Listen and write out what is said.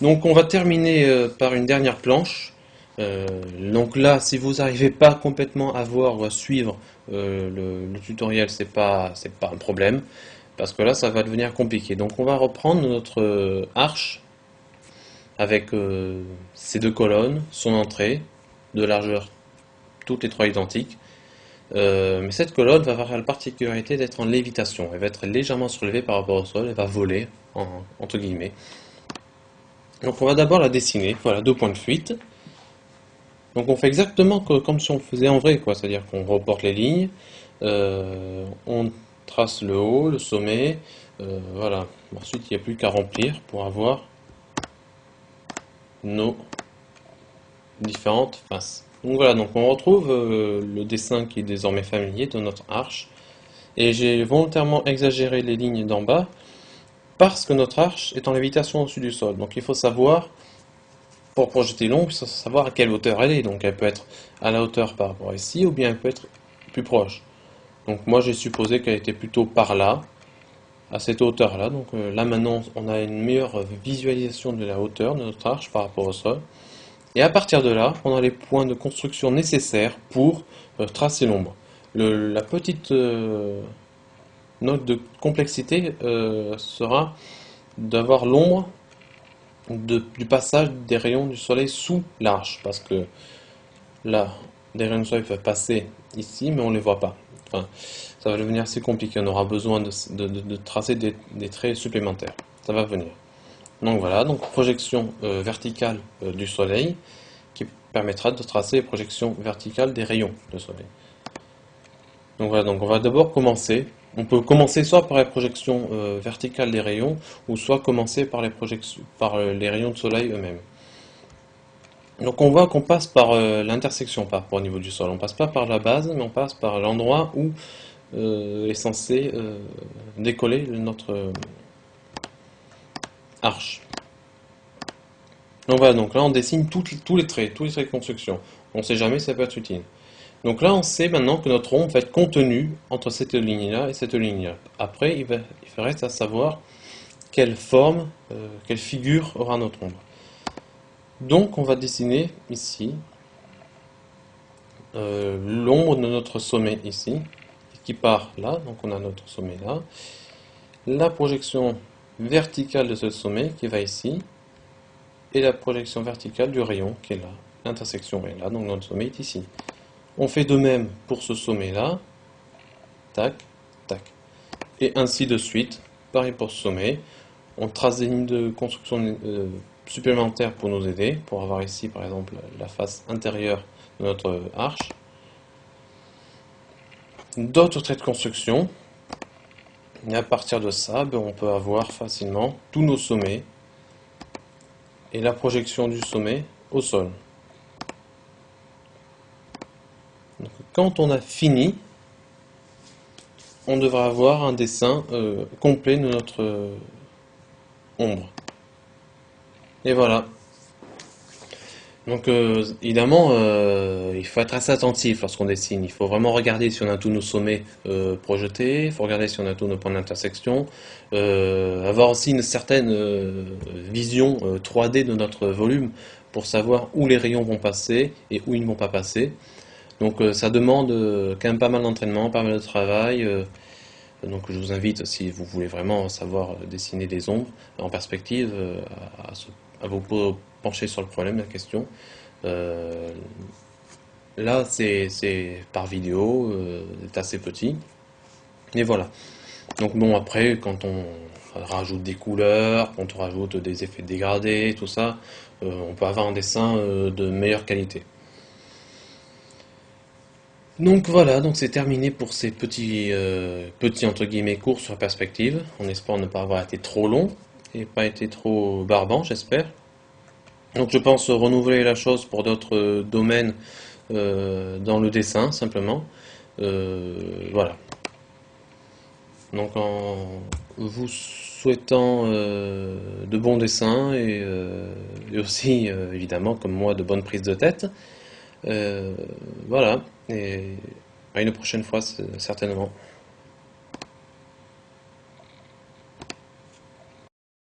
Donc on va terminer par une dernière planche. Donc là, si vous n'arrivez pas complètement à voir ou à suivre le tutoriel, c'est pas un problème, parce que là, ça va devenir compliqué. Donc on va reprendre notre arche avec ces deux colonnes, son entrée, de largeur, toutes les trois identiques. Mais cette colonne va avoir la particularité d'être en lévitation. Elle va être légèrement surélevée par rapport au sol, elle va voler, entre guillemets. Donc on va d'abord la dessiner. Voilà, deux points de fuite. Donc on fait exactement comme si on le faisait en vrai, quoi. C'est-à-dire qu'on reporte les lignes, on trace le haut, le sommet, voilà. Ensuite il n'y a plus qu'à remplir pour avoir nos différentes faces. Donc voilà, donc on retrouve le dessin qui est désormais familier de notre arche. Et j'ai volontairement exagéré les lignes d'en bas parce que notre arche est en lévitation au-dessus du sol. Donc il faut savoir, pour projeter l'ombre, il faut savoir à quelle hauteur elle est. Donc elle peut être à la hauteur par rapport à ici, ou bien elle peut être plus proche. Donc moi j'ai supposé qu'elle était plutôt par là, à cette hauteur-là. Donc là maintenant on a une meilleure visualisation de la hauteur de notre arche par rapport au sol. Et à partir de là, on a les points de construction nécessaires pour tracer l'ombre. La petite note de complexité sera d'avoir l'ombre du passage des rayons du soleil sous l'arche, parce que là, des rayons du soleil peuvent passer ici, mais on ne les voit pas. Enfin, ça va devenir assez compliqué, on aura besoin de tracer des traits supplémentaires. Ça va venir. Donc voilà, donc projection verticale du soleil, qui permettra de tracer les projections verticales des rayons du soleil. Donc voilà, donc on va d'abord commencer. On peut commencer soit par les projections verticales des rayons, ou soit commencer par les rayons de soleil eux-mêmes. Donc on voit qu'on passe par l'intersection par rapport au niveau du sol. On passe pas par la base, mais on passe par l'endroit où est censé décoller notre arche. Donc voilà, donc là on dessine tous les traits de construction. On ne sait jamais, ça peut être utile. Donc là, on sait maintenant que notre ombre va être contenue entre cette ligne-là et cette ligne-là. Après, il reste à savoir quelle forme, quelle figure aura notre ombre. Donc, on va dessiner ici l'ombre de notre sommet ici, qui part là. Donc, on a notre sommet là. La projection verticale de ce sommet qui va ici. Et la projection verticale du rayon qui est là. L'intersection est là, donc notre sommet est ici. On fait de même pour ce sommet-là. Tac, tac. Et ainsi de suite. Pareil pour ce sommet. On trace des lignes de construction supplémentaires pour nous aider. Pour avoir ici, par exemple, la face intérieure de notre arche. D'autres traits de construction. Et à partir de ça, on peut avoir facilement tous nos sommets. Et la projection du sommet au sol. Donc, quand on a fini, on devra avoir un dessin complet de notre ombre. Et voilà. Donc évidemment, il faut être assez attentif lorsqu'on dessine. Il faut vraiment regarder si on a tous nos sommets projetés, il faut regarder si on a tous nos points d'intersection, avoir aussi une certaine vision 3D de notre volume pour savoir où les rayons vont passer et où ils ne vont pas passer. Donc ça demande quand même pas mal d'entraînement, pas mal de travail. Donc je vous invite, si vous voulez vraiment savoir dessiner des ombres en perspective, à vous pencher sur le problème, la question. Là, c'est par vidéo, c'est assez petit. Et voilà. Donc bon, après, quand on rajoute des couleurs, quand on rajoute des effets dégradés, tout ça, on peut avoir un dessin de meilleure qualité. Donc voilà, donc c'est terminé pour ces petits entre guillemets cours sur perspective, en espérant ne pas avoir été trop long et pas été trop barbant, j'espère. Donc je pense renouveler la chose pour d'autres domaines dans le dessin, simplement. Voilà. Donc en vous souhaitant de bons dessins et aussi, évidemment, comme moi, de bonnes prises de tête. Voilà, et à une prochaine fois, certainement.